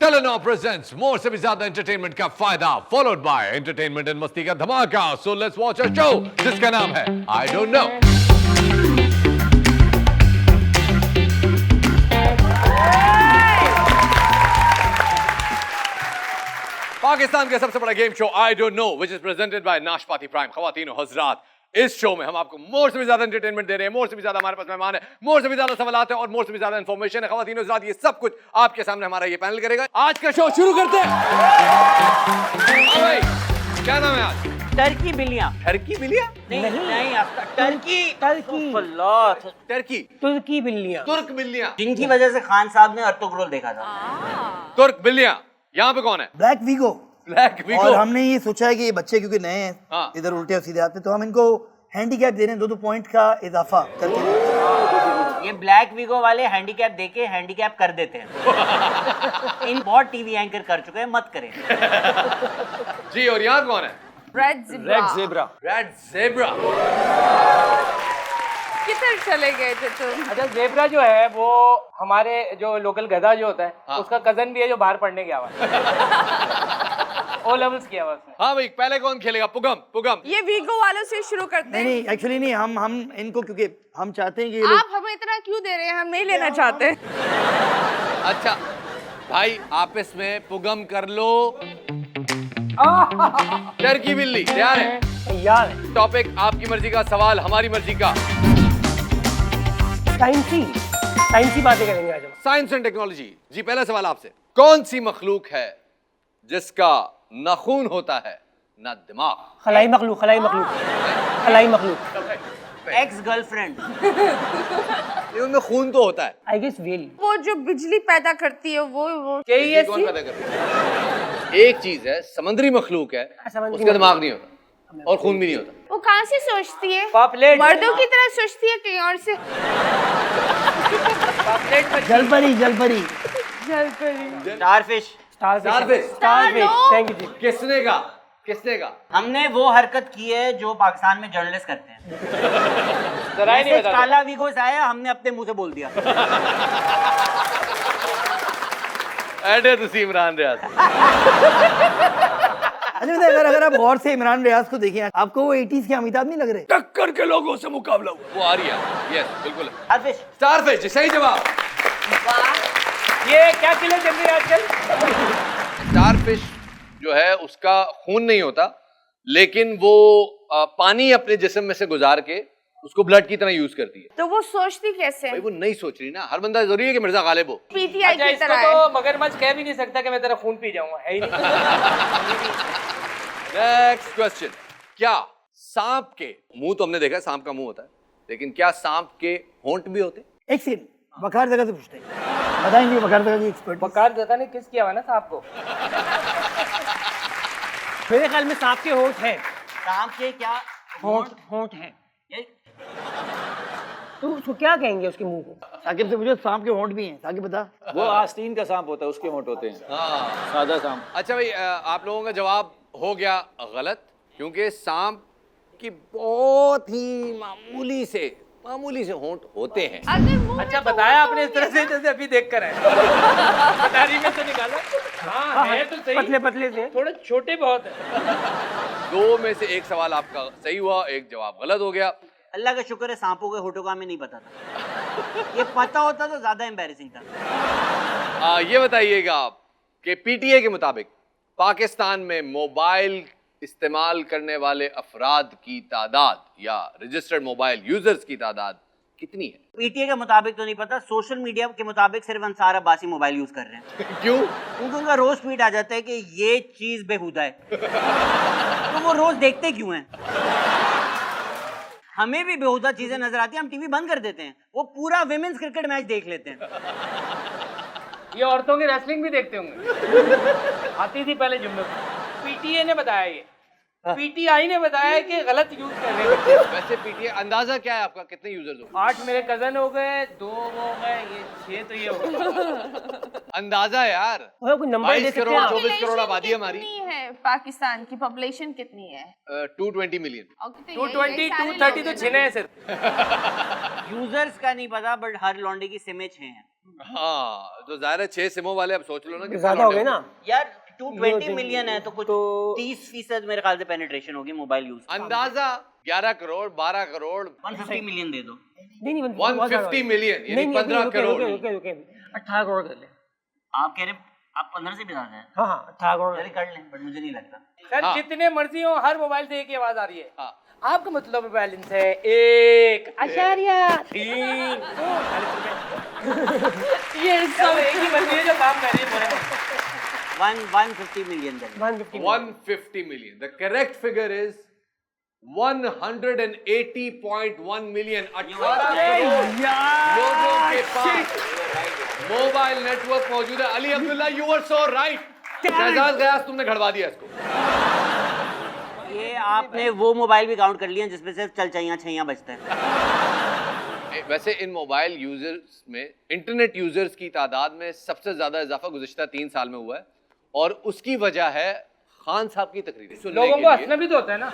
Telenor presents more से भी ज्यादा एंटरटेनमेंट का फायदा followed by एंटरटेनमेंट एंड मस्ती का धमाका. So let's watch a show जिसका नाम है I Don't Know. पाकिस्तान का सबसे बड़ा game show I Don't Know which is presented by नाशपाती प्राइम. ख़वातीन और हज़रात, इस शो में हम आपको मोर से भी ज्यादा एंटरटेनमेंट दे रहे हैं, मोर से भी ज्यादा हमारे पास मेहमान है, मोर से भी ज्यादा सवालात है और मोर से भी ज्यादा इंफॉर्मेशन है. ख़वातीन और हज़रात, ये सब कुछ आपके सामने हमारा ये पैनल करेगा. आज का शो शुरू करते हैं. क्या नाम है आज? टर्की बिल्लियाँ. टर्की बिल्लियाँ? नहीं आपका टर्की तुर्की बिल्लियाँ. तुर्क बिल्लियाँ. जिनकी वजह से खान साहब ने अर्तुगरुल देखा था. तुर्क बिल्लियाँ. यहाँ पे कौन है? Black Vigo. Black Vigo. और हमने ये सोचा है कि ये बच्चे क्योंकि नए हैं, हाँ. इधर उल्टे और सीधे आते, तो हम इनको हैंडीकैप दे रहे हैं, 2-2 पॉइंट का इजाफा करके. ये ब्लैक वीगो वाले हैंडीकैप देके हैंडीकैप कर देते हैं. इन बहुत टीवी एंकर कर चुके हैं, मत करें. जी, और यहाँ कौन है? Red zebra. Red zebra. किधर चले गए थे तुम? अच्छा, ज़ेब्रा जो है वो हमारे जो लोकल गधा जो होता है, हाँ. उसका कजन भी है जो बाहर पढ़ने गया हुआ है. ओ लेवल्स किया हुआ उसने. हाँ भाई, पहले कौन खेलेगा? पुगम. ये वीगो वालों से शुरू करते हैं. नहीं एक्चुअली नहीं, हम इनको क्योंकि हम चाहते हैं कि ये लोग. आप हमें इतना क्यों दे रहे हैं? हम नहीं लेना चाहते. अच्छा भाई, आपस में पुगम कर लो. टर्की बिल्ली तैयार है? यार टॉपिक आपकी मर्जी का, सवाल हमारी मर्जी का. साइंसी बातें करेंगे आज हम. Science and technology. जी, पहला सवाल आपसे. कौन सी मखलूक है जिसका ना खून होता है ना दिमाग? खलाई मखलूक. Ex girlfriend. उनमें खून तो होता है. I guess well. वो जो बिजली पैदा करती है वो ये कौन पैदा करता है? एक चीज है, समुद्री मखलूक है, उसका दिमाग नहीं होता और खून भी नहीं होता. वो कहाँ से सोचती है? पॉपलेट. मर्दों की तरह सोचती है कहीं और से? जलपरी. स्टारफिश. Starfish. थैंक यू जी. किसने का? हमने वो हरकत की है जो पाकिस्तान में जर्नलिस्ट करते हैं. जरा ही नहीं मैसेज बता. काला वीगो से आया, हमने अपने मुंह से बोल दिया. एडे तुसी इमरान रियाज. अच्छा, अगर आप गौर से इमरान रियाज को देखिए, आपको वो 80s के अमिताभ नहीं लग रहे? टक्कर के लोगों से मुकाबला हुआ. वो आ रही है. यस, बिल्कुल. स्टारफिश. स्टारफिश सही जवाब. ये क्या किले चल रही है आजकल? स्टारफिश जो है उसका खून नहीं होता, लेकिन वो पानी अपने जिस्म में से गुजार के उसको ब्लड की तरह यूज करती है. तो वो सोचती कैसे? भाई वो नहीं सोच रही ना. हर बंदा जरूरी है कि मिर्जा गालिब हो. पीटीआई अच्छा, की इसको तरह है. तो मगरमच्छ कह भी नहीं सकता कि मैं तेरा खून पी जाऊंगा. है ही नहीं. Next question. क्या सांप के मुंह, तो हमने देखा सांप का मुंह होता है, लेकिन क्या सांप के होंठ भी होते? एक सेकंड, वकार जगह से पूछते हैं, बताएंगे वकार जगह की एक्सपर्ट. बकार जगह ने किस किया हुआ ना सांप को? मेरे ख्याल में सांप के होंठ हैं. सांप के क्या होंठ हैं. ये तो उसको क्या कहेंगे उसके मुंह को? साकिब से पूछो, सांप के होंठ भी हैं. साकिब बता. वो आस्तीन का सांप होता है, उसके होंठ होते हैं. हाँ. सादा सांप. अच्छा भाई, आप लोगों का जवाब हो गया गलत, क्योंकि सांप की बहुत ही मामूली से होंठ होते हैं. अगर मुंह अच्छा, में तो बताया वो आपने इस तो तरह होंगे से जैसे अभी देख कर है. कटारी में से निकाला. हाँ, है तो सही. पतले से थोड़े छोटे बहुत है. दो में से एक सवाल आपका सही हुआ, एक जवाब गलत हो गया. अल्लाह का शुक्र है सांपों के होठों का हमें नहीं पता था. ये पता होता तो ज्यादा एम्बैरेसिंग था. ये बताइएगा आप कि पीटीए के मुताबिक पाकिस्तान में मोबाइल इस्तेमाल करने वाले अफराद की तादाद या रजिस्टर्ड मोबाइल यूजर्स की तादाद कितनी है? पीटीए के मुताबिक तो नहीं पता, सोशल मीडिया के मुताबिक सिर्फ अंसार अब्बासी मोबाइल यूज कर रहे हैं. क्यों? क्योंकि उनका रोज ट्वीट आ जाता है कि ये चीज बेहुदा है. तो वो रोज देखते क्यों हैं? हमें भी बेहुदा चीजें नजर आती हैं, हम टीवी बंद कर देते हैं. वो पूरा विमेंस क्रिकेट मैच देख लेते हैं. ये औरतों की रेसलिंग भी देखते होंगे. आती थी पहले जुम्मे को. पीटीए ने बताया, ये पीटीआई ने बताया कि गलत यूज कर रहे हैं. वैसे पीटीए अंदाजा क्या है आपका, कितने यूजर्स हो? 8 मेरे कजन हो गए, 2 वो हो गए, ये 6 तो ये हो गए. अंदाजा यार. कोई नंबर 22 करोड़ 24 करोड़ आबादी हमारी. कितनी है पाकिस्तान की पॉपुलेशन? कितनी है? 220 मिलियन. 220 230 तो छिने हैं सिर्फ. यूजर्स का नहीं पता, बट हर लौंडे की सिमें 6 हैं. हाँ तो जाहिर है 6 सिमों वाले अब सोच लो ना कि ज्यादा हो गए ना। यार 220 मिलियन है तो कुछ 30% मेरे ख्याल से पेनिट्रेशन होगी मोबाइल यूज। अंदाजा 11 करोड़ 12 करोड़ 150 मिलियन दे दो। नहीं 150 मिलियन यानी 15 करोड़। रुके 18 करोड़ कर ले। आप कह रहे आप 15 से भी ज्यादा है। हाँ 18 करोड़ चलिए कर लें, बट मुझे नहीं लगता। सर हाँ। जितने मर्जी हो हर मोबाइल से एक ही आवाज आ रही है। हाँ। आपका मतलब बैलेंस है 1.3 ये सब एक ही बंदी है जो काम कर रही है पूरे। 150 मिलियन कर लें। 150 million. The correct figure is 180.1 million. 18 crore लोगों के पास मोबाइल नेटवर्क मौजूद है। Ali Abdullah, you were so right. Shahzad Ghiyas, तुमने घड़वा दिया इसको। ये आपने वो मोबाइल भी काउंट कर लिया जिसमें सिर्फ चल छैया बजता है। वैसे इन मोबाइल यूजर्स में इंटरनेट यूजर्स की तादाद में सबसे ज्यादा इजाफा गुज़िश्ता 3 साल में हुआ है और उसकी वजह है खान साहब की तकरीरें। लोगों को हंसना भी तो होता है ना।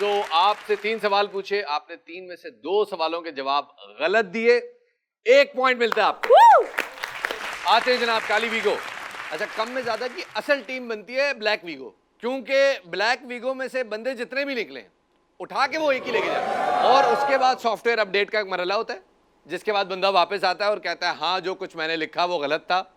तो आपसे 3 सवाल पूछे, आपने 3 में से 2 सवालों के जवाब गलत दिए, 1 पॉइंट मिलता है आपको। आते हैं जनाब काली वीगो। अच्छा, कम में ज्यादा की असल टीम बनती है ब्लैक वीगो, क्योंकि ब्लैक वीगो में से बंदे जितने भी निकले उठा के वो एक ही लेके जाते हैं और उसके बाद सॉफ्टवेयर अपडेट का एक मरहला होता है जिसके बाद बंदा वापस आता है और कहता है हाँ जो कुछ मैंने लिखा वो गलत था।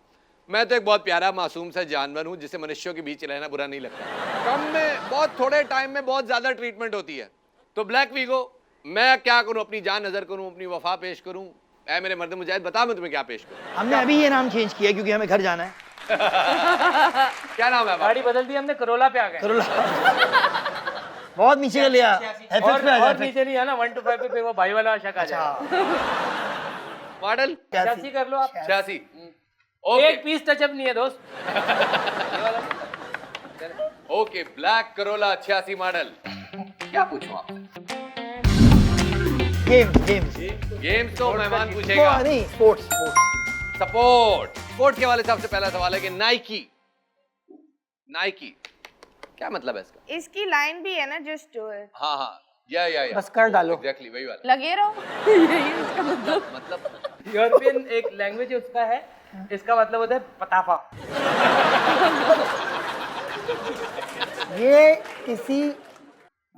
मैं तो एक बहुत प्यारा मासूम सा जानवर हूँ जिसे मनुष्यों के बीच रहना बुरा नहीं लगता। कम में बहुत थोड़े टाइम में बहुत ज्यादा ट्रीटमेंट होती है। तो ब्लैक वीगो, मैं क्या करूँ, अपनी जान नजर करूँ, अपनी वफा पेश करूँ? ऐ मेरे मर्द मुजाहिद, बता मैं तुम्हें क्या पेश करूँ। हमने अभी ये नाम चेंज किया क्योंकि हमें घर जाना है। क्या नाम है? गाड़ी बदल दी हमने, करोला पे आ गए। बहुत नीचे का लिया, FX पे आ और जाए। नीचे नहीं है ना, 1 to 5 पे फिर वो भाई वाला शक आ जाएगा। मॉडल 86 कर लो आप। 86। एक पीस टचअप नहीं है दोस्त। Okay, black Corolla 86 model. क्या पूछूं आप? गेम्स तो मेहमान पूछेगा। नहीं, स्पोर्ट्स। स्पोर्ट्स के वाले सबसे पहला सवाल है कि नाइकी क्या मतलब है इसका? इसकी लाइन भी है ना, जस्ट डू इट। हाँ या बस कर डालो। एग्जैक्टली वही वाला लगे रहो। यही इसका मतलब। यूरोपियन एक लैंग्वेज उसका है, इसका मतलब होता है पताफा। ये किसी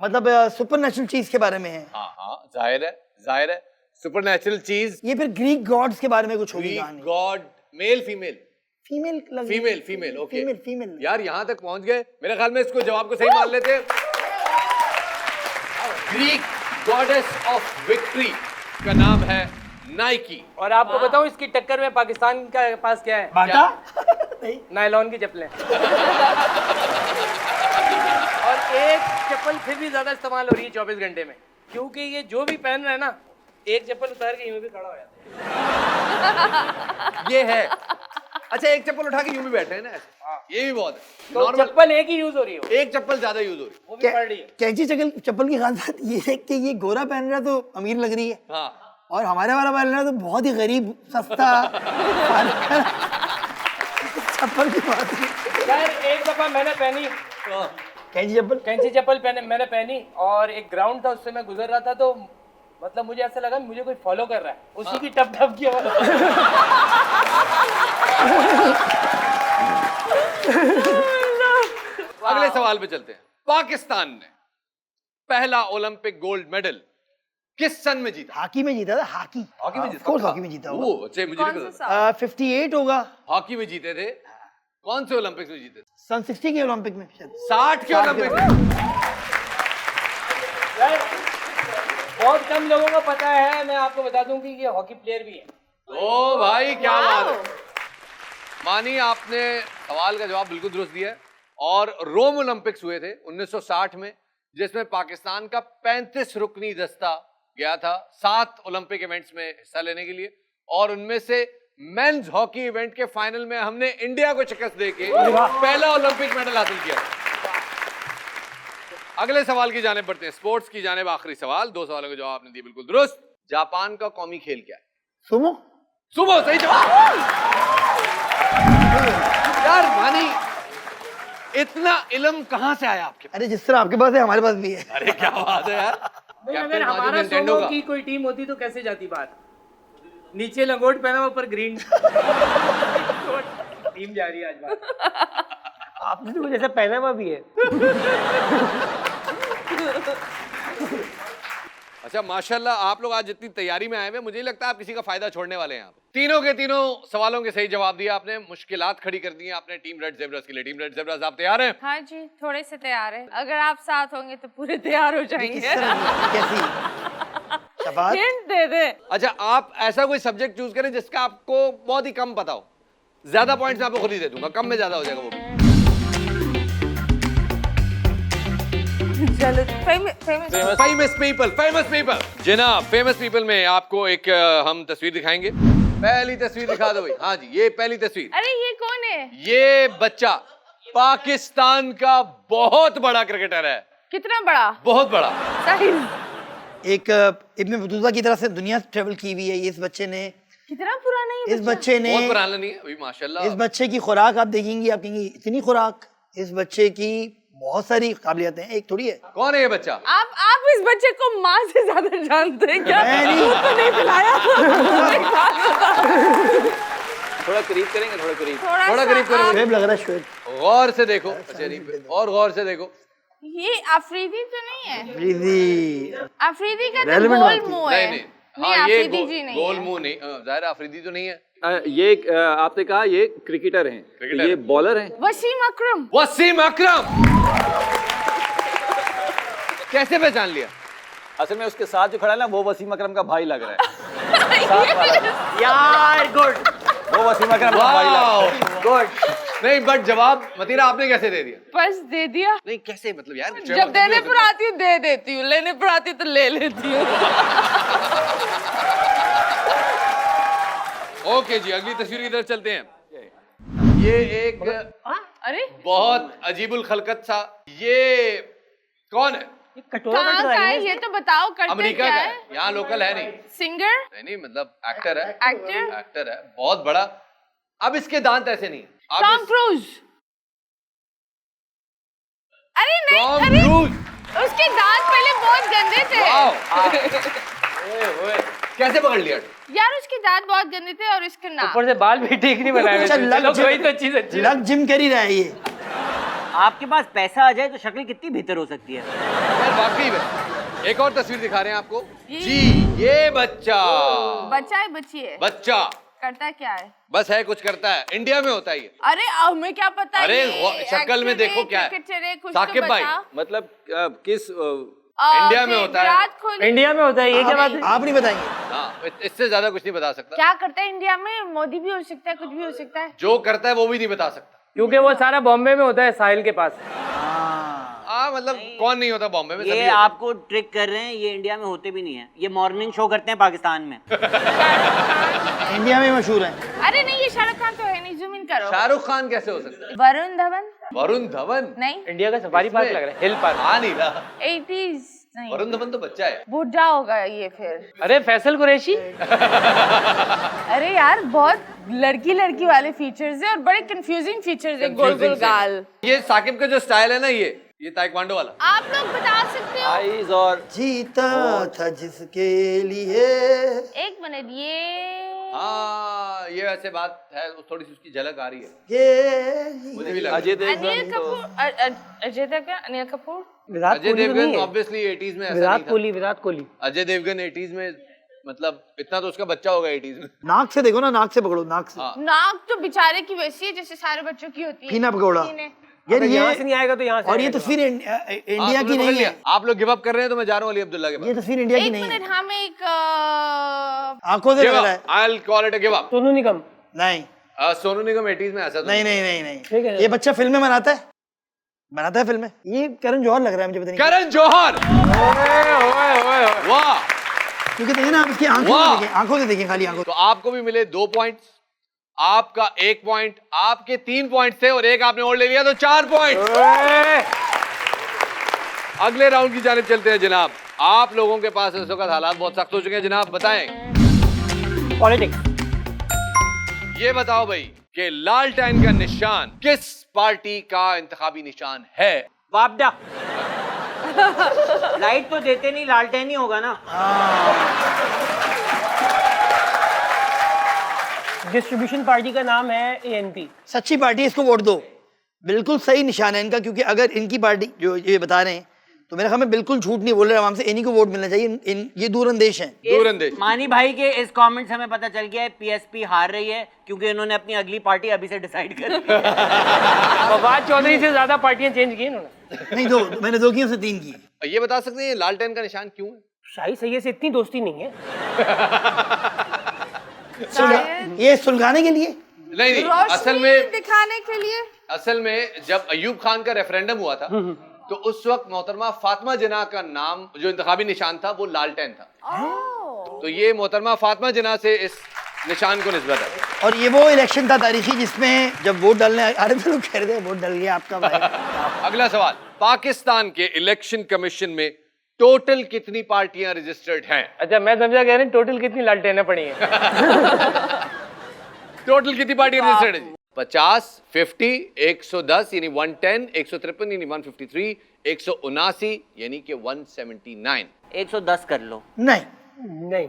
मतलब सुपरनेचुरल चीज के बारे में है। हाँ जाहिर है सुपरनैचुरल चीज। ये फिर ग्रीक गॉड्स के बारे में कुछ होगी कहानी। God, male female? Female okay. Female यार यहाँ तक पहुंच गए, मेरे ख्याल में इसको जवाब को सही मान लेते। ग्रीक गॉडेस ऑफ विक्ट्री का नाम है नाइकी। और आपको बताऊं इसकी टक्कर में पाकिस्तान का पास क्या है? बाटा। नायलॉन की चप्पलें। और एक चप्पल फिर भी ज्यादा इस्तेमाल हो रही है 24 घंटे में, क्योंकि ये जो भी पहन रहा है ना, एक चप्पल उतार के यूं भी खड़ा हो जाता है। ये है। अच्छा, एक चप्पल उठा के यूं भी बैठे हैं ना ऐसे। ये भी बहुत है। तो चप्पल एक ही यूज हो रही हो, एक चप्पल ज्यादा यूज हो रही वो भी पड़ रही है। कैंची चप्पल की खास बात ये है कि ये गोरा पहन रहा तो अमीर लग रही है। हाँ। और हमारे वाला पहन रहा तो बहुत ही गरीब सस्ता चप्पल की बात है। यार एक दफा मैंने पहनी कैंची चप्पल मैंने पहनी और एक ग्राउंड था, उससे मैं गुजर रहा था तो मतलब मुझे ऐसा लगा मुझे कोई फॉलो कर रहा है, उसी की टप टप की आवाज। अगले सवाल पे चलते हैं। पाकिस्तान ने पहला ओलंपिक गोल्ड मेडल किस सन में जीता? हॉकी में जीता था। हॉकी में जीता, हॉकी में जीता होगा। ओह, अच्छा मुझे कौन नहीं सा पता। साल? 58 होगा। हॉकी में जीते थे। कौन से ओलंपिक्स में जीते थे? सन 60 के ओलंपिक में शायद। 60 के ओलंपिक में। यार बहुत कम लोगों को पता है, मैं आपको बता दूं कि ये हॉकी प्लेयर भी है। ओ भाई क्या बात है। मानी आपने सवाल का जवाब बिल्कुल दुरुस्त दिया है। और रोम ओलंपिक्स हुए थे 1960 में, जिसमें पाकिस्तान का 35 रुकनी दस्ता गया था 7 ओलंपिक इवेंट्स में हिस्सा लेने के लिए, और उनमें से मेंस हॉकी इवेंट के फाइनल में हमने इंडिया को शिकस्त देके पहला ओलंपिक मेडल हासिल किया। अगले सवाल की जाने बढ़ते हैं, स्पोर्ट्स की जाने। आखिरी सवाल, 2 सवालों के जवाब आपने दिए बिल्कुल दुरुस्त। जापान का कौमी खेल क्या है? सुमो। सुमो सही जवाब। यार मानी, इतना इल्म कहां से आया आपके? अरे जिस तरह आपके पास है हमारे पास भी है। अरे क्या बात है यार। नहीं, कैप्टन अगर माजिद हमारा निंटेंडो सोमो का। की कोई टीम होती तो कैसे जाती बात? नीचे लंगोट पहना हुआ, ऊपर ग्रीन। टीम जा रही है आज बात। आपने तो कुछ ऐसा पहना हुआ भी है। अच्छा माशाल्लाह, आप लोग आज जितनी तैयारी में आए हुए, मुझे नहीं लगता आप किसी का फायदा छोड़ने वाले हैं यहाँ पे। तीनों के तीनों सवालों के सही जवाब दिया आपने, मुश्किलात खड़ी कर दी हैं आपने टीम रेड ज़ेब्रास के लिए। टीम रेड ज़ेब्रास, आप तैयार हैं? हाँ जी, थोड़े से तैयार है। अगर आप साथ होंगे तो पूरे तैयार हो किस जाएंगे। तरह की? कैसी शबात? हिंट दे दे। अच्छा, आप ऐसा कोई सब्जेक्ट चूज करें जिसका आपको बहुत ही कम पता हो। ज्यादा पॉइंट्स मैं आपको खुद ही दे दूंगा, कम में ज्यादा हो जाएगा वो भी। चलो, फेमस फेमस पीपल जनाब, फेमस पीपल में आपको एक हम तस्वीर दिखाएंगे। पहली तस्वीर दिखा दो भाई। हाँ जी, ये पहली तस्वीर। अरे ये कौन है? ये बच्चा पाकिस्तान का बहुत बड़ा क्रिकेटर है, कितना बड़ा? बहुत बड़ा। साइज एक इब्न बतूता की तरफ से दुनिया ट्रेवल की हुई है इस बच्चे ने। कितना पुराना है ये इस बच्चा? बच्चे ने, बहुत पुराना नहीं है अभी माशाल्लाह। इस बच्चे की खुराक आप देखेंगी, आप कहेंगी इतनी खुराक। इस बच्चे की बहुत सारी काबिलियतें हैं, एक थोड़ी है। कौन है ये बच्चा? आप इस बच्चे को माँ से ज्यादा जानते हैं क्या? मैं नहीं। दूध तो नहीं पिलाया। थोड़ा करीब करेंगे, थोड़ा करीब। थोड़ा करीब करो। शुएब लग रहा है, शुएब। गौर से देखो, अच्छा नहीं, और गौर से देखो। ये अफरीदी तो नहीं है? रिजी। अफरीदी का तो Relevant गोल बात थी। मुंह है। नहीं नहीं, हाँ ये अफरीदी जी नहीं गोल है। मुंह नहीं, जाहिर है अफरीदी तो नहीं है। ये आपने कहा ये क्रिकेटर हैं, क्रिकेटर। ये बॉलर हैं। वसीम अकरम। वसीम अकरम। कैसे पहचान लिया? असल में उसके साथ जो खड़ा है ना, वो वसीम अकरम का भाई लग रहा है। यार गुड। वो वसीम अकरम का भाई लग रहा है। गुड। नहीं, बट जवाब मतीरा आपने कैसे दे दिया? बस दे दिया। नहीं कैसे, मतलब यार जब देने पर आती हूँ दे देती हूँ, लेने पर आती हूँ तो ले लेती हूँ। ओके जी, अगली तस्वीर की तरफ चलते हैं। ये एक अरे बहुत अजीबुल खलकत सा, ये कौन है? कटोरा कहाँ कट का रहा है है। ये तो बताओ, करते अमेरिका क्या का है? है, यहाँ लोकल है नहीं। सिंगर? नहीं मतलब एक्टर है। एक्टर? एक्टर है, बहुत बड़ा। अब इसके दांत ऐसे नहीं। अब टॉम इस- क्रूज? अरे नहीं, टॉम अरे क्रूज। उसके दांत पहले बहुत गंदे थे। वाओ। ओए ओए, कैसे पकड़ लिया? यार उसके दांत बहुत गंदे थे और इसके नाक। ऊपर से बाल भी ठीक नहीं बनाए हुए अच्छा, थे। चलो कोई तो चीज अच्छी है। लग जिम कर ही रहा है ये। आपके पास पैसा आ जाए तो शक्ल कितनी बेहतर हो सकती है। यार वाकई में। एक और तस्वीर दिखा रहे हैं आपको जी, ये बच्चा बच्चा है, बच्ची है? बच्चा करता क्या है? बस है, कुछ करता है। इंडिया में होता है ये। अरे हमें क्या पता? अरे ये शक्ल में actor देखो क्या है। cricketer है, कुछ साकिब तो भाई। बता। मतलब किस इंडिया में होता है। विराट कोहली। इंडिया में होता है, ये क्या बात है? आप नहीं बताएंगे। हाँ, इससे ज्यादा कुछ नहीं बता सकता। क्या करता है इंडिया में? मोदी भी हो सकता है, कुछ भी हो सकता है। जो करता है वो भी नहीं बता सकता। क्योंकि वो सारा बॉम्बे में होता है, साहिल के पास। हाँ मतलब कौन नहीं होता बॉम्बे में? ये सभी होते हैं। आपको ट्रिक कर रहे हैं, ये इंडिया में होते भी नहीं है। ये मॉर्निंग शो करते हैं पाकिस्तान में। इंडिया में मशहूर है। अरे नहीं, ये शाहरुख खान तो है नहीं, जूम इन करो। शाहरुख खान कैसे हो सकता है? वरुण धवन? वरुण धवन? नहीं, इंडिया का सफारी पार्क लग रहा है, हिल पार्क। आ नहीं रहा। 80s नहीं। वरुण धवन तो बच्चा है। बूढ़ा होगा ये फिर। अरे फैसल कुरैशी। अरे यार बहुत लड़की लड़की वाले फीचर्स है और बड़े कंफ्यूजिंग फीचर्स है। गोल गोल गाल। ये साकिब का जो स्टाइल है ना, ये ताइक्वांडो वाला। आप लोग बता सकते हो? आईज और जीता था जिसके लिए। एक मिनट, ये हाँ ये ऐसे बात है, थोड़ी सी उसकी झलक आ रही है, ये मुझे भी लगा। अजय अनिल देवगन तो कपूर। अजय देवगन? अनिल कपूर? विराट अजय कोहली तो देवगन नहीं है। ऑब्वियसली 80s में ऐसा विराट नहीं था। कोहली, विराट कोहली। अजय देवगन 80s में, मतलब इतना तो उसका बच्चा होगा 80s में। नाक से देखो ना, नाक से पकड़ो, नाक से। हाँ। नाक तो बेचारे की वैसी है जैसे सारे बच्चों की होती है। फीना पकौड़ा। फीने। यार यहाँ से ये, नहीं आएगा तो यहाँ से और ये आएगा। तस्वीर हाँ, इंडिया तुमने की पकड़ नहीं लिया। है। आप लोग गिव अप कर रहे हैं तो मैं जा रहा हूँ अली अब्दुल्ला के ये पास। तस्वीर इंडिया की एक नहीं मिनट, है। हम एक आंखों से लग रहा है। I'll call it a give up। Sonu Nigam. नहीं सोनू निगम 80s में ऐसा तो नहीं नहीं नहीं नहीं। ठीक है। ये बच्चा फिल्में बनाता है, बनाता है फिल्में। ये करण जौहर लग रहा है मुझे, पता नहीं करण जौहर। वाह। क्योंकि देखिए ना, आप इसकी आंखों वाह। से देखें, आंखों से देखें, खाली आंखों। तो आपको भी मिले 2 पॉइंट्स, आपका 1 पॉइंट, आपके 3 पॉइंट थे और एक आपने और ले लिया तो 4 पॉइंट। अगले राउंड की जानिब चलते हैं जनाब। आप लोगों के पास इस वक्त हालात बहुत सख्त हो चुके हैं जनाब, बताएं। पॉलिटिक्स। ये बताओ भाई कि लालटेन का निशान किस पार्टी का इंतखाबी निशान है? वापडा। लाइट तो देते नहीं, लालटेन ही होगा ना। डिस्ट्रीब्यूशन पार्टी का नाम है ANP। सच्ची पार्टी है, इसको वोट दो। बिल्कुल सही निशान है इनका, क्योंकि अगर इनकी पार्टी जो ये बता रहे हैं तो मेरे ख्याल में बिल्कुल झूठ नहीं बोल रहे आवाम से, इन्हीं को वोट मिलना चाहिए। ये दूरअंदेश हैं। दूरअंदेश। मानी भाई के इस कमेंट से हमें पता चल गया है PSP हार रही है, क्योंकि इन्होंने अपनी अगली पार्टी अभी से डिसाइड कर ली है। फवाद चौधरी से ज्यादा पार्टियां चेंज की इन्होंने। नहीं, दो मैंने 2 की, उससे 3 की। ये बता सकते हैं लालटेन का निशान क्यों है? शाही सैयद से इतनी दोस्ती नहीं है। ये सुलझाने के लिए। नहीं, असल रोशनी में दिखाने के लिए। असल में जब अयूब खान का रेफरेंडम हुआ था तो उस वक्त मोहतरमा फातिमा जिन्ना का नाम जो इंतखाबी निशान था वो लालटेन था। तो ये मोहतरमा फातिमा जिन्ना से इस निशान को निस्बत है। और ये वो इलेक्शन था तारीखी जिसमें जब वोट डालने आ रहे थे लोग कह रहे थे वोट डल गया आपका भाई। अगला सवाल, पाकिस्तान के इलेक्शन कमीशन में टोटल कितनी पार्टियां रजिस्टर्ड हैं? अच्छा, मैं समझा कह रहे हैं टोटल कितनी लालटेनें पड़ी हैं। टोटल कितनी पार्टियां रजिस्टर्ड हैं? 50, 50, 110 यानी 110, 153 यानी 153, 179 यानी कि 179। 110 कर लो। नहीं, नहीं,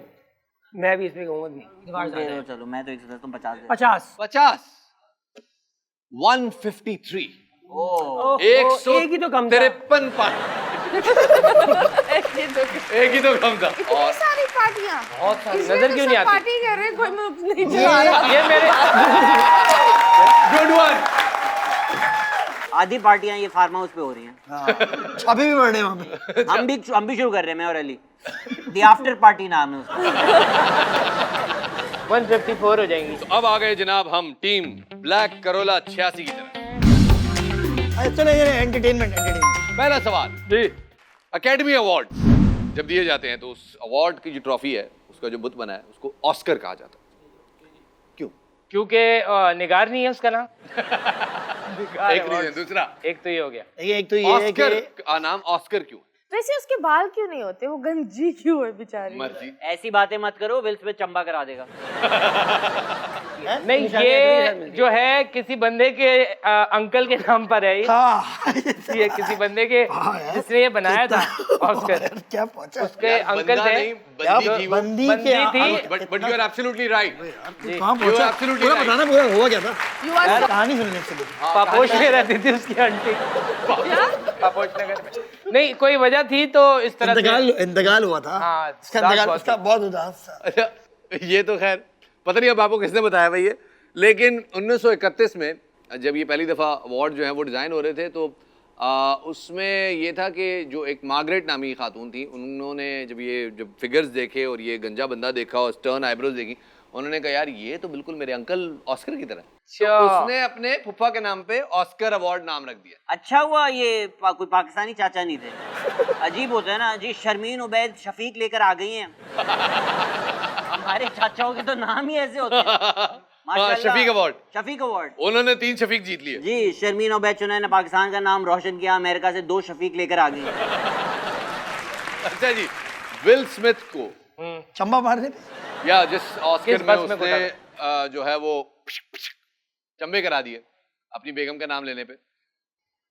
मैं भी इसमें कहूँगा नहीं। दे दो, चलो मैं तो 110, तुम 50 दे। 50। 50, 153, ओ, एक ही तो कम था। 153 पार्टी। एक ही तो कम था। इतनी सारी पार्टियां। बहुत सारी। नजर क्यों नहीं आती? पार्टी कर रहे, कोई मुझे नहीं चला रहा। ये मेरे गुड वन। आधी पार्टियां ये फार्म हाउस पे हो रही हैं। छापे भी बढ़ रहे हैं वहाँ पे। हम भी शुरू कर रहे हैं, मैं और अली। द आफ्टर पार्टी नाम है उसका। 154 हो जाएंगी। तो अब आ गए जनाब हम टीम ब्लैक करोला 86 की तरफ। चलो ये एंटरटेनमेंट। पहला सवाल जी, एकेडमी अवार्ड जब दिए जाते हैं तो उस अवार्ड की जो ट्रॉफी है उसका जो बुत बना है उसको ऑस्कर कहा जाता है। क्यों? क्योंकि निगार नहीं है उसका नाम। एक रीजन, दूसरा एक तो ये हो गया। एक तो ये है ऑस्कर कि का नाम ऑस्कर क्यों? वैसे उसके बाल क्यों नहीं होते, वो गंजी क्यों है बेचारी? मर्जी। ऐसी बातें मत करो, विल स्मिथ चंबा करा देगा। नहीं, ये जो है किसी बंदे के अंकल के नाम पर है। हाँ ये किसी बंदे के जिसने ये बनाया था ऑस्कर, क्या पहुंचा उसके यार, अंकल बंदा थे। नहीं, बंदी थी वो। बंदी बंदी के थी। But you are absolutely right. कहाँ पहुंचा? absolutely पूरा right. बताना, पूरा हुआ क्या था? You are कहानी सुनने से पापोश में रहती थी उसकी आंटी। पापोश नगर में। नहीं, कोई वजह थी तो इस तरह से। इंतकाल हुआ था। हाँ, उसका उदास इंतकाल बहुत उसका थी। बहुत उदास था। अच्छा, ये तो खैर पता नहीं अब आपको किसने बताया भाई ये, लेकिन 1931 में जब ये पहली दफ़ा अवार्ड जो है वो डिज़ाइन हो रहे थे तो उसमें ये था कि जो एक मार्गरेट नामी खातून थी, उन्होंने जब फिगर्स देखे और ये गंजा बंदा देखा और स्टर्न आईब्रोज देखी, उन्होंने कहा यार ये तो बिल्कुल मेरे अंकल ऑस्कर की तरह। तो उसने अपने फुफ्फा के नाम पे ऑस्कर अवार्ड नाम रख दिया। अच्छा हुआ ये कोई पाकिस्तानी चाचा नहीं थे। अजीब होता है ना जी, शर्मीन उबैद शफीक लेकर आ गई हैं। हमारे चाचाओं के तो नाम ही ऐसे होते हैं। माशाल्लाह। शफीक अवार्ड। शफीक अवार्ड। उन्होंने 3 शफीक जीत लिए। जी, शर्मीन उबैद चुनैन ने पाकिस्तान का नाम रोशन किया, अमेरिका से 2 शफीक लेकर आ गई। अच्छा जी, विल स्मिथ को चंबा मारने पे या जिस ऑस्कर किस में बस में उसने जो है वो चंबे करा दिए अपनी बेगम का नाम लेने पे,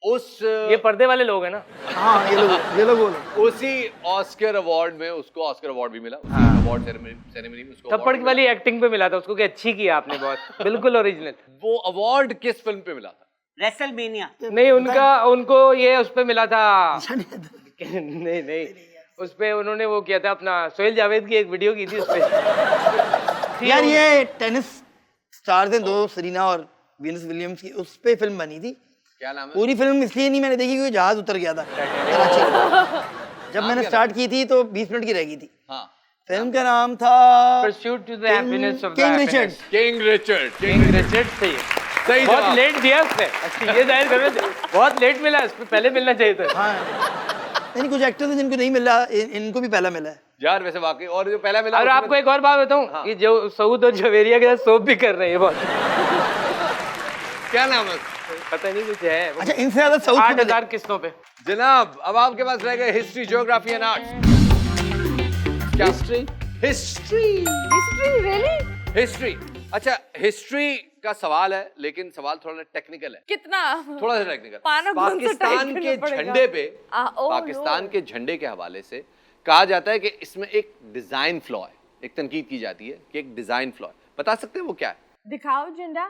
उस ये पर्दे वाले लोग हैं ना। हाँ ये लोग बोलो। उसी ऑस्कर अवार्ड में उसको ऑस्कर अवार्ड भी मिला। अवार्ड सेरेमनी में उसको थप्पड़ award वाली एक्टिंग पे मिला था उसको कि अच्छी की आपने बहुत, बिल्कुल ओरिजिनल। मिला। वो अवार्ड किस फिल्म पे मिला था? रेसलमेनिया। नहीं, उनको ये उस पे मिला था। नहीं, उस पे उन्होंने वो किया था अपना, सोहेल जावेद की एक वीडियो की थी उस पे। यार ये टेनिस स्टार थे 2, सरीना और वीनस विलियम्स की, उस पे फिल्म बनी थी। क्या नाम है? पूरी फिल्म इसलिए नहीं मैंने देखी क्योंकि जहाज उतर गया था कराची में। जब मैंने स्टार्ट की थी तो 20 मिनट की रह गई थी। हाँ, फिल्म का नाम था Pursuit to the happiness of the king happiness। Richard. King Richard. King Richard सही है। सही बहुत जवाब। लेट दिया उसने। अच्छा, ये जाहिर कर रहे थे बहुत लेट मिला, इस पे पहले मिलना चाहिए था। हाँ नहीं, कुछ एक्टर्स हैं जिनको नहीं मिला, इनको भी पहला मिला है। यार वैसे वाकई, और जो पहला मिला और उसमें- आपको एक और बात बताऊं, ये जो सऊद और जवेरिया के साथ सोप भी कर रहे हैं बहुत। क्या नाम है? पता नहीं कुछ है। अच्छा, इनसे ज्यादा साउथ 8,000 किस्तों पे। जनाब अब आपके पास रह गए हिस्ट्री, ज्योग्राफी एंड आर्ट्स। क्या? हिस्ट्री। History, really? हिस्ट्री। अच्छा, हिस्ट्री का सवाल है, लेकिन सवाल थोड़ा टेक्निकल है, कितना थोड़ा सा टेक्निकल। पाना कौन सा पाकिस्तान टाइट के करना पड़ेगा? झंडे पे, ओह, पाकिस्तान के झंडे के हवाले से कहा जाता है कि इसमें एक डिजाइन फ्लॉ है, एक तनकीद की जाती है कि एक डिजाइन फ्लॉ है। बता सकते हैं वो क्या है? दिखाओ झंडा।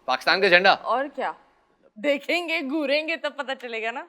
पाकिस्तान का झंडा। और क्या देखेंगे, घूरेंगे तब पता चलेगा ना।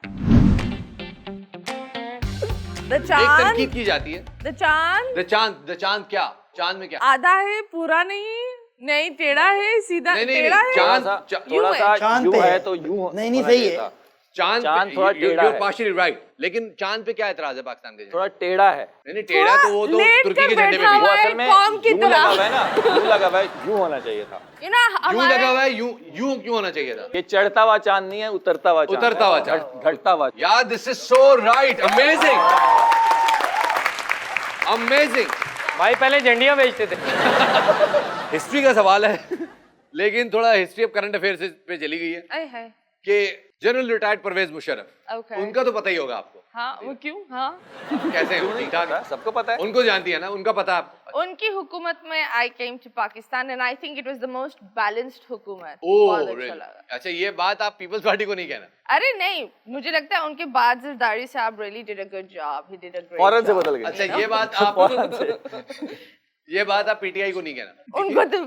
द एक चांद, तनकीद की जाती है। द चांद, द चांद क्या? चांद में क्या? आधा है, पूरा नहीं टेढ़ा है, सीधा नहीं, टेढ़ा है। चांद थोड़ा सा चांद यूं पे है है। तो यूं नहीं, नहीं, होना सही चाहिए है। था। चांद थोड़ा टेढ़ा है। पार्शियली राइट, लेकिन चांद पे क्या एतराज है पाकिस्तान के झंडे? थोड़ा टेढ़ा है। नहीं, टेढ़ा तो वो तो लेट तुर्की कर के झंडे पे बैठा भी वो हुआ है। असल में कॉम की यूं तरह। लगा हुआ है ना, यूं लगा हुआ है, यूं होना चाहिए था। You know, यूं हमारे लगा हुआ है, यूं क्यों होना चाहिए था? ये चढ़ता हुआ चांद नहीं है, उतरता हुआ चांद है। उतरता हुआ चांद। घटता हुआ। यार this is so right, amazing amazing. भाई पहले झंडियां बेचते थे। हिस्ट्री का सवाल है, लेकिन थोड़ा हिस्ट्री ऑफ करंट अफेयर्स पे चली गई है आए हाय, कि general retired Pervez Musharraf, Okay. उनका तो पता ही होगा आपको। हाँ वो क्यों? हाँ कैसे हैं वो? ठीक ठाक है? सबको पता है। उनको जानती है ना, उनका पता है। उनकी हुकूमत में I came to Pakistan and I think it was the most balanced हुकूमत। ओह बहुत अच्छा really? लगा। अच्छा, ये बात आप पीपल्स पार्टी को नहीं कहना। अरे नहीं, मुझे लगता है उनके बाद जरदारी साहब really did a good job, he did a great फौरन से बदल गए। अच्छा, ये बात आप पीटीआई को नहीं कहना। उनको तो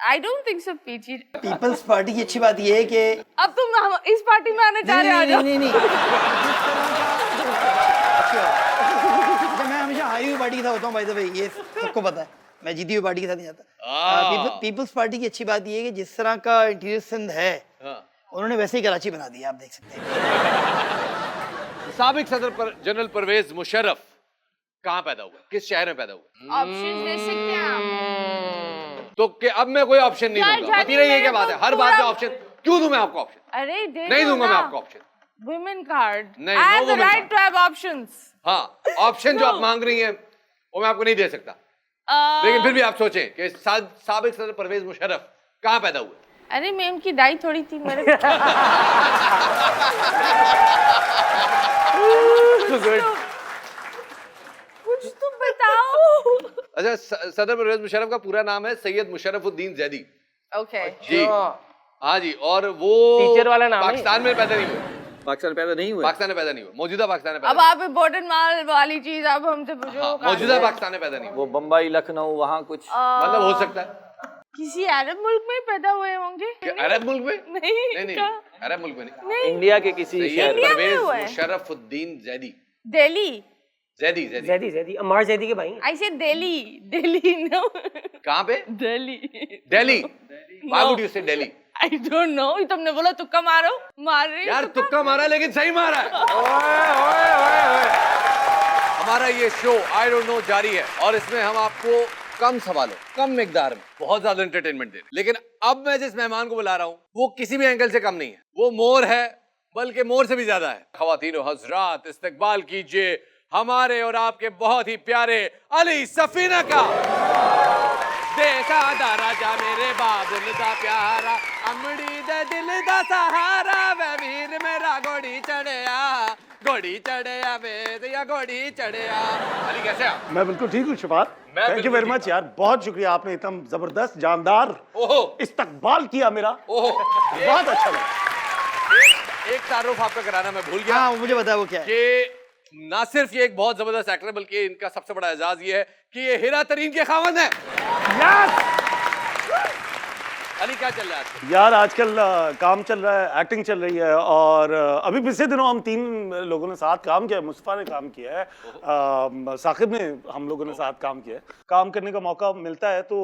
I don't think so PT. People's Party की अच्छी बात ये है कि अब तुम इस पार्टी में आने चाह रहे हो? आ जाओ। नहीं मैं हमेशा हारी हुई पार्टी के साथ होता हूँ, भाई भाई ये सबको पता है, मैं जीती हुई पार्टी के साथ नहीं जाता। पीपल्स पार्टी की अच्छी बात ये है कि जिस तरह का इंटीरियर सिंध है, उन्होंने वैसे ही कराची बना दिया, आप देख सकते हैं। साबिक सदर जनरल परवेज मुशर्रफ कहाँ पैदा हुआ, किस शहर में पैदा हुआ? ऑप्शन दे सकते हैं आप? तो कि अब मैं कोई ऑप्शन नहीं यार, दूंगा, जानी पति रही है मेरे क्या बात को है? हर बात में पूरा- ऑप्शन क्यों दूं मैं आपको ऑप्शन? अरे दे नहीं दो दूंगा मैं ना। आपको ऑप्शन। Women card. नहीं, I have no the women right card. to have options. हाँ, ऑप्शन जो आप मांग रही हैं वो मैं आपको नहीं दे सकता, लेकिन फिर भी आप सोचें कि साबिक सदर परवेज मुशर्रफ कहाँ पैदा हुए? अरे मैं उनकी डाई थोड़ी थी मेरे। कुछ तो बताओ। अच्छा, सदर परवेज मुशर्रफ का पूरा नाम है सैयद मुशर्रफुद्दीन जैदी। ओके। जी हाँ जी, और वो टीचर वाला नाम है। पाकिस्तान में पैदा नहीं हुए। पाकिस्तान पैदा नहीं हुए। पाकिस्तान में पैदा नहीं हुए, मौजूदा पाकिस्तान में पैदा अब नहीं आप इम्पोर्टेंट माल वाली चीज अब हमसे पूछो। हुए। हाँ, कहाँ मौजूदा से? पाकिस्तान में पैदा नहीं हुए, वो बम्बई लखनऊ वहाँ कुछ मतलब हो सकता है किसी अरब मुल्क में पैदा हुए होंगे। कि अरब मुल्क में। नहीं, नहीं कहाँ? अरब मुल्क में नहीं। नहीं, इंडिया के किसी सैयद शहर इंडिया में परवेज हुआ है। मुशर्रफुद्दीन जैदी। दिल्ली। जैदी जैदी जैदी अम्मार जैदी के भाई। आई से दिल्ली नो। कहाँ पे? Delhi. Delhi. Why would you say Delhi? I don't no, तुमने बोला तुक्का मारो, मार रही यार तुक्का। तुक्का मारा लेकिन सही मारा है। हमारा ये शो आई डोंट नो जारी है और इसमें हम आपको कम सवालों, कम मिकदार में बहुत ज्यादा एंटरटेनमेंट दे रहे हैं। लेकिन अब मैं जिस मेहमान को बुला रहा हूँ वो किसी भी एंगल से कम नहीं है, वो मोर है, बल्कि मोर से भी ज्यादा है। ख्वातीन और हजरात, इस्तकबाल कीजिए हमारे और आपके बहुत ही प्यारे अली सफीना का। देखा दा राजा मेरे बाबुल दा प्यारा, अमड़ी दे दिल दा सहारा, वे वीर मेरा घोड़ी चढ़िया वे घोड़ी चढ़िया। अली कैसे आप? मैं बिल्कुल ठीक हूँ शफात, मैं थैंक यू बिल्कुल वेरी ठीक मच यार, बहुत शुक्रिया, आपने इतना जबरदस्त जानदार ओहो इस्तकबाल किया मेरा, ओहो, बहुत अच्छा लगा। एक तारुफ आपका कराना मैं भूल गया हाँ मुझे बताया वो क्या है। कि ना सिर्फ ये एक बहुत जबरदस्त एक्टर है बल्कि इनका सबसे बड़ा एजाज ये है कि ये हीरा तरीन के खावंद है। अली क्या चल रहा है आजकल? यार आजकल काम चल रहा है, एक्टिंग चल रही है, और अभी पिछले दिनों हम 3 लोगों ने साथ काम किया है। मुस्तफा ने काम किया है, साकिब ने, हम लोगों ने साथ काम किया है। काम करने का मौका मिलता है तो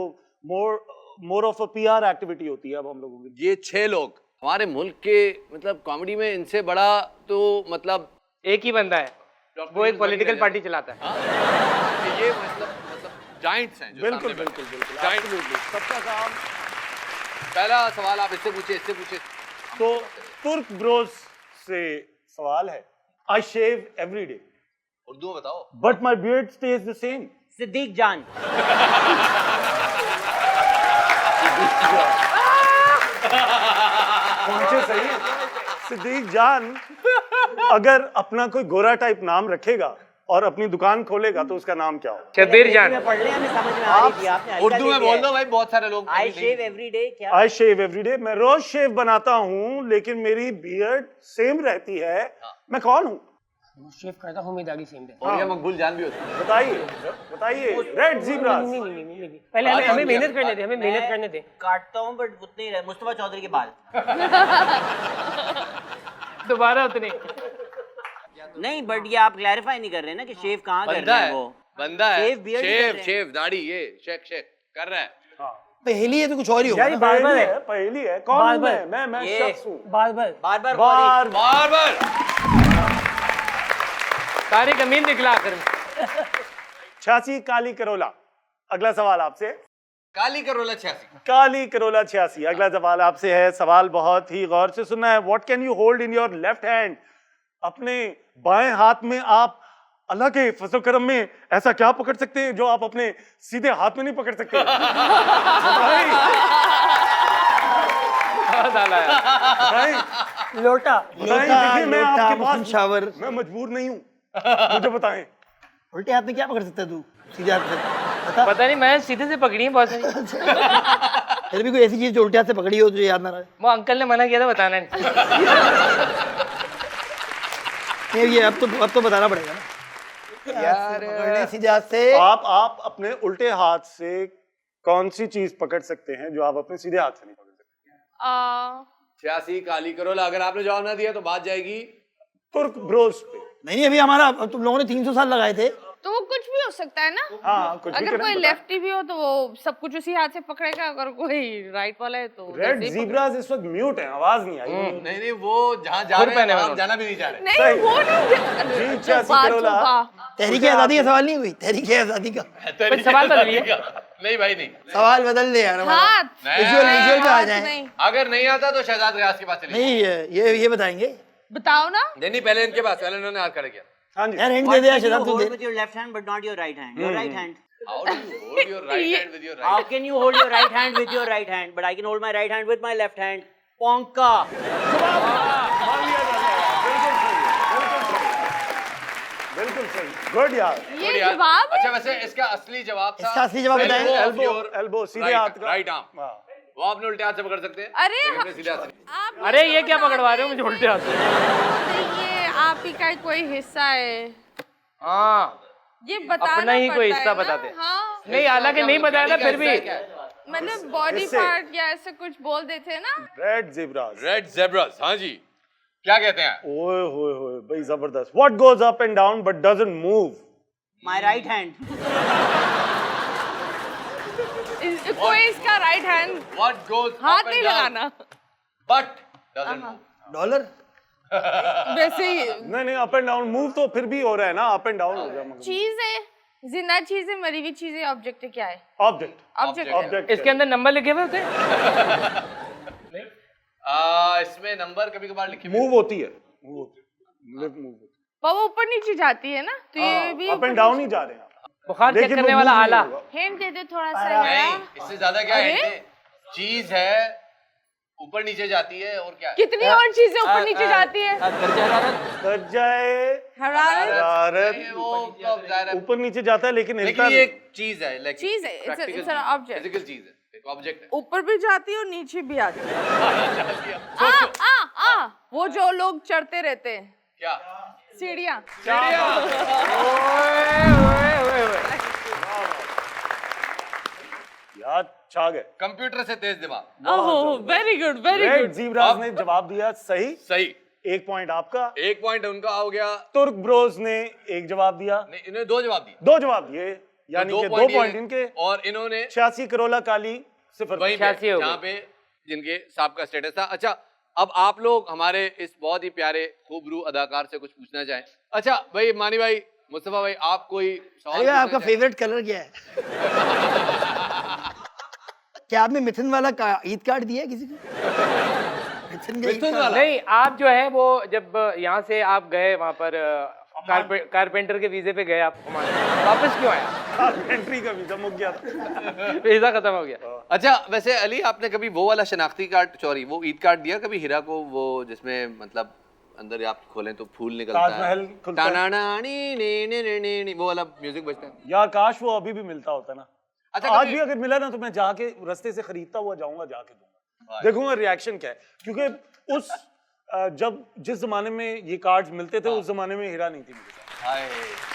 more of a PR activity होती है अब हम लोगों की। ये 6 लोग हमारे मुल्क के, मतलब कॉमेडी में इनसे बड़ा तो मतलब एक ही बंदा है, वो एक पॉलिटिकल पार्टी चलाता है। कि ये मतलब जाइंट्स हैं जो बिल्कुल सामने बैठे बिल्कुल हैं। बिल्कुल Giants। absolutely, सबका काम। पहला सवाल आप इससे पूछे तो तुर्क ब्रोस से सवाल है, I shave every day Urdu में बताओ। But my beard stays the same. Siddique Jaan. पहुंचे सही है। सिद्दीक जान अगर अपना कोई गोरा टाइप नाम रखेगा और अपनी दुकान खोलेगा तो उसका नाम क्या होगा? शब्बीर जान। में पढ़ रहे हैं, हमें समझ में आ रही थी आपने हल्का उर्दू में दे बोल दिया दो भाई, बहुत सारे लोग आई शेव एवरीडे क्या आई शेव एवरीडे, मैं रोज शेव बनाता हूँ लेकिन मेरी बियर्ड सेम रहती है, मैं कौन हूँ? शेफ करता हूँ मैं दाढ़ी सेम डे। और ये मकबूल जान भी होती है। बताइए बताइए। रेड ज़ीब्रास। नहीं। पहले हमें मेहनत करने दे, हमें मेहनत करने दे। काटता हूँ बट उतने ही रहे मुस्तफा चौधरी के बाल दोबारा उतने। नहीं बट ये आप क्लैरिफाई नहीं कर रहे ना कि शेव कहाँ कर बंदा रहे हैं है, वो बंदा है, शेव बियर्ड कर रहे हैं। शेव दाढ़ी, ये शेक कर रहा है। पहली है तो कुछ और ही होगा यार ना? ये बार-बार है। पहली है, कौन हूँ बार-बार। मैं ये। शख्स हूँ। बार-बार। बार बार बार सारी कमीन निकला आखिर में। 86 काली करोला। अगला सवाल आपसे। काली करोला 86। काली करोला 86। अगला सवाल आपसे है, सवाल बहुत ही गौर से सुनना है। What can you hold in your left hand? अपने बाएं हाथ में आप अल्लाह के फजल करम में ऐसा क्या पकड़ सकते हैं जो आप अपने सीधे हाथ में नहीं पकड़ सकते? बताएं, बताएं, लोटा। बताएं। लोटा, देखिए, मैं लोटा, आपके मुस्लिम पास शावर। मैं मजबूर नहीं हूँ, मुझे बताएं। उल्टे हाथ में क्या पकड़ सकता है तू? सीधे हाथ से बता। पता नहीं, मैं सीधे से पकड़ी है बहुत सारी। फिर भी कोई ऐसी चीज जो उल्टे हाथ से पकड़ी हो तुझे याद ना रहे? वो अंकल ने मना किया था बताना नहीं। नहीं, ये अब तो बताना पड़ेगा ना यार। पकड़ने सीधे हाथ से। आप अपने उल्टे हाथ से कौन सी चीज पकड़ सकते हैं जो आप अपने सीधे हाथ से नहीं पकड़ सकते? 86 काली करोला। अगर आपने जवाब ना दिया तो बात जाएगी तुर्क ब्रोस पे। नहीं अभी हमारा, अब तुम लोगों ने 300 साल लगाए थे। तो वो कुछ भी हो सकता है ना। हाँ, कुछ भी अगर करें, कोई बताएं। लेफ्टी भी हो तो वो सब कुछ उसी हाथ से पकड़ेगा, अगर कोई राइट वाला है तो रेड वैसे ही ज़ीब्रास इस वक्त म्यूट है, आवाज नहीं आई। नहीं वो जहाँ जा रहे हैं वहाँ जाना भी नहीं चाह रहे। नहीं वो नहीं जी, जो 86 बात करोला। होगा। तहरीक आजादी का सवाल नहीं हुई, तहरीक आजादी का कुछ सवाल बदलिए। नहीं भाई नहीं। सवाल बदल ले यार। हाथ विजुअल पे आ जाए। नहीं अगर नहीं आता तो शहजाद रियाज के पास चलिए। नहीं ये बताएंगे बताओ ना। नहीं पहले इनके पास, पहले इन्होंने हाथ खड़ा किया। हाँ जी। यार हिंट दे दे यार, शराब तू hold they. with your left hand but not your right hand your right hand How do you hold your right hand with your how right? can you hold your right hand with your right hand but I can hold my right hand with my left hand ponka बिल्कुल सही, good यार। ये यार, जवाब है? अच्छा वैसे इसका असली जवाब था, इसका असली जवाब बताएं। एल्बो सीधे हाथ का। Right arm. हाँ। वो आपने उल्टे हाथ से पकड़ सकते हैं। अरे लेकिन हम- अपने सीधे हाथ से नहीं। आप अरे ये क्या पकड़वा रहे हो मुझे उल्टे हाथ से? ये आप ही का कोई हिस्सा है, हाँ ये बताना अपना ही कोई पड़ता हिस्सा है ना। बताते। हाँ नहीं हालांकि नहीं बताया ना फिर भी। मतलब बॉडी हिस्से। पार्ट या ऐसे कुछ बोल देते हैं ना। रेड ज़ीब्रास। रेड ज़ेब्रास, हाँ जी। क्या कहते हैं? ओए होए होए भाई जबरदस्त। What goes up and down but doesn't move? my right hand कोई इसका राइट हैंड What goes हाथ up नहीं and down लगाना। but doesn't move? डॉलर। वैसे ही नहीं अप एंड डाउन मूव तो फिर भी हो रहा है ना, अप एंड डाउन हो गया मगर। चीज है, जिंदा चीज है, मरी हुई चीज है, ऑब्जेक्ट है, क्या है? ऑब्जेक्ट। ऑब्जेक्ट ऑब्जेक्ट इसके अंदर नंबर लिखे हुए होते हैं? इसमें नंबर कभी कभार लिखे हुए मूव होती है, मूव होती है, लिफ्ट मूव होती पर वो ऊपर नीचे जाती है ना, तो ये भी है। अप एंड डाउन ही जा रहे हैं। बुखार चेक लेकिन करने वो वाला move नहीं आला। होगा। हिंट दे दो थोड़ा सा नहीं, यार। इससे ज्यादा क्या अरे? है? चीज है, ऊपर नीचे जाती है और क्या है? कितनी और चीजें ऊपर नीचे जाती है? दर्जाए हरारत हरारत नहीं, वो कब जा रहा है? ऊपर नीचे जाता है लेकिन लेकिन हिलता ये नहीं। एक चीज है, like चीज है, it's a- practical it's an चीज, object. physical चीज है, एक ऑब्जेक्ट है। ऊपर भी जाती है और नीचे भी आती है। आ वो जो लोग चढ़ते रहते हैं, क्या? सीढ़ियाँ। याद छा गए। कंप्यूटर से तेज दिमाग। Oh very good very red good. Zebras ने जवाब दिया सही, सही। 1 पॉइंट आपका। एक पॉइंट उनका हो गया। तुर्क ब्रोस ने 1 जवाब दिया, नहीं, इन्होंने 2 जवाब दिए। 2 जवाब दिए, यानी तो कि 2 point पॉइंट ये- इनके। और इन्होंने 86 करोला काली 0। वहीं पे 86 हो गई। जहाँ पे जिनके साहब का स्टेटस था। अच्छा अब आप लोग हमारे इस बहुत ही प्यारे खूबरू अदाकार से कुछ पूछना चाहें? अच्छा भाई मानी भाई, मुस्तफा भाई, आप कोई सवाल अरे भाई, पूछना आपका चाहें? फेवरेट कलर क्या है? क्या आपने मिथुन वाला ईद कार्ड दिया है किसी को? मिथुन का ईद मिथुन कार्ड? वाला? नहीं आप जो है वो जब यहाँ से आप गए वहाँ पर कारपेंटर के वीजे पे गए आप ओमान, वापस क्यों आया? एंट्री का वीजा मुक गया था। वीजा खत्म हो गया। अच्छा वैसे अली, आपने कभी वो वाला शनाख्ती कार्ड, सॉरी वो ईद कार्ड दिया कभी हीरा को, वो जिसमें मतलब अंदर आप खोलें तो फूल निकलता है, ताजमहल खुलता है। टानानानी, नी, नी, नी, नी, नी, वो वाला म्यूजिक बजता है। यार काश वो अभी भी मिलता होता ना। अच्छा, आज कभी- भी अगर मिला ना तो मैं जाके रास्ते से खरीदता हुआ जाऊंगा, जाके दूंगा, देखूंगा रिएक्शन क्या है, क्योंकि उस जब जिस जमाने में ये कार्ड्स मिलते थे उस जमाने में हीरा नहीं थी मेरे साथ।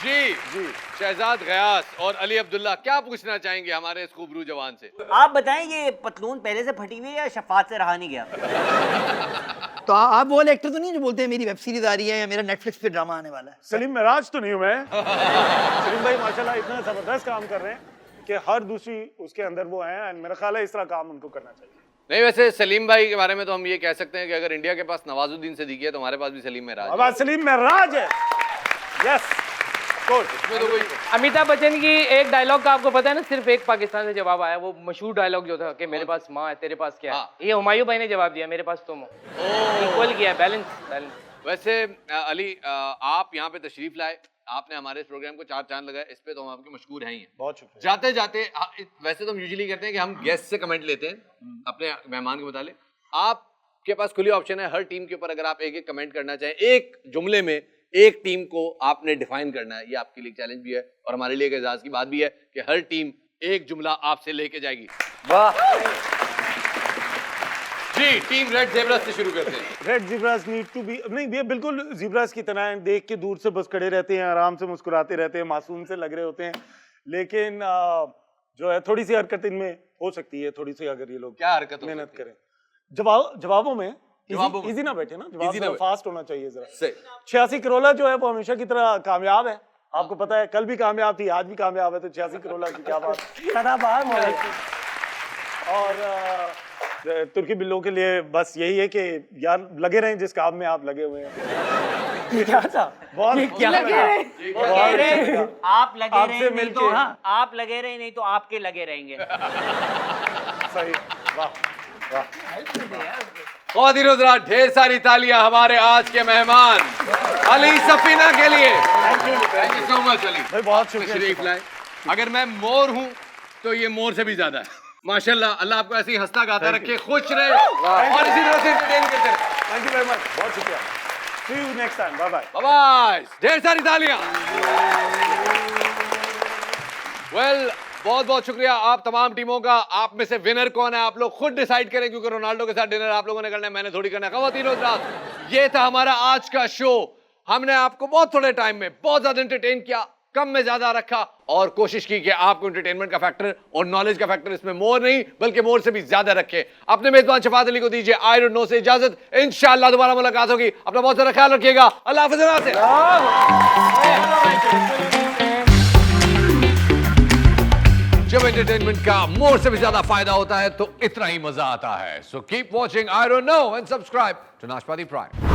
जी जी शहजाद गयास और अली अब्दुल्ला, क्या पूछना चाहेंगे हमारे इस खूबरू जवान से? आप बताएं ये पतलून पहले से फटी हुई है या शफात से रहा नहीं गया? तो आप वो वाले एक्टर तो नहीं जो बोलते हैं मेरी वेब सीरीज आ रही है या मेरा नेटफ्लिक्स पे ड्रामा आने वाला है? सलीम महराज तो नहीं हूं मैं। सलीम भाई माशाल्लाह इतना जबरदस्त काम कर रहे हैं कि हर दूसरी उसके अंदर वो हैं, and मेरा ख्याल है इस तरह काम उनको करना चाहिए। नहीं, वैसे सलीम भाई के बारे में तो हम ये कह सकते हैं कि अगर इंडिया के पास नवाजुद्दीन सिद्दीकी है तो हमारे पास भी सलीम महराज है। अब आज सलीम महराज है। यस इसमें तो कोई अमिताभ बच्चन की एक डायलॉग का आपको पता है ना, सिर्फ एक पाकिस्तान से जवाब आया, वो मशहूर डायलॉग जो था कि मेरे पास माँ है तेरे पास क्या है, हाँ। ये हुमायूं भाई ने जवाब दिया मेरे पास तुम हो। इक्वल किया, बैलेंस। वैसे अली आप यहाँ पे तशरीफ लाए, आपने हमारे इस प्रोग्राम को 4 चांद लगाए, इस पे तो हम आपके मशहूर हैं ही हैं। बहुत शुक्रिया। जाते जाते वैसे तो हम यूजुअली करते हैं कि हम गेस्ट से कमेंट लेते हैं अपने मेहमान के मुतालिक। आपके पास खुली ऑप्शन है, हर टीम के ऊपर अगर आप एक एक कमेंट करना चाहें, एक जुमले में एक टीम को आपने डिफाइन करना है। ये आपके लिए चैलेंज भी है और हमारे लिए एक एजाज की बात भी है कि हर टीम एक जुमला आपसे लेके जाएगी। जी, टीम रेड ज़ेब्रास से शुरू करते हैं। Red zebras need to be, नहीं ये बिल्कुल ज़ेब्रास की तरह हैं, देख के दूर से बस खड़े रहते हैं, आराम से मुस्कुराते रहते हैं, मासूम से लग रहे होते हैं, लेकिन जो है थोड़ी सी हरकत इनमें हो सकती है, थोड़ी सी अगर ये लोग क्या हरकत हो मेहनत सकती है? करें। जवाबों में जवाबों में। इजी ना बैठे ना, Easy ना जवाब बैठे। फास्ट होना चाहिए जरा। सही। 86 करोला जो है वो हमेशा की तरह कामयाब है, आपको पता है, कल भी कामयाब थी, आज भी कामयाब है, तो 86 करोला की क्या बात। सदाबहार मौलाना। और तुर्की बिल्लों के लिए बस यही है कि यार लगे रहें जिस काम में आप लगे हुए हैं। क्या था? बहुत क्या लगा? वो कह रहे हैं, आप लगे आपसे रहे नहीं मिलके। तो आप लगे रहे नहीं तो आपके लगे रहेंगे। सही, वाह वाह। ख़वातीन और हज़रात, ढेर सारी तालियां हमारे आज के मेहमान अली सफीना के लिए। Thank you so much Ali भाई बहुत शुक्रिया। तशरीफ लाए। अगर मैं मोर हूं तो ये मोर से भी ज्यादा है। माशाल्लाह, अल्लाह आपको ऐसे ही हंसता गाता रखे, खुश रहे और इसी तरह से एंटरटेन करते रहे। थैंक यू वेरी मच, बहुत शुक्रिया। See you next time, bye bye. Bye bye, ढेर सारी तालियां। वेल, बहुत बहुत शुक्रिया आप तमाम टीमों का। आप में से विनर कौन है आप लोग खुद डिसाइड करें, क्योंकि रोनाल्डो के साथ डिनर आप लोगों ने करना है, मैंने थोड़ी करना है। ख़वातीन और हज़रात, ये था हमारा आज का शो। हमने आपको बहुत थोड़े टाइम में बहुत ज्यादा एंटरटेन किया, कम में ज्यादा रखा और कोशिश की कि आपको एंटरटेनमेंट का फैक्टर और नॉलेज का फैक्टर इसमें मोर नहीं बल्कि मोर से भी ज्यादा रखे। अपने मेजबान शफात अली को दीजिए आई डोंट नो से इजाजत। इंशाअल्लाह दोबारा मुलाकात होगी। अपना बहुत सारा ख्याल रखिएगा। अल्लाह हाफ़िज़। जब एंटरटेनमेंट का मोर से भी ज्यादा फायदा होता है तो इतना ही मजा आता है। So keep watching I don't know and subscribe to Nashpati prime.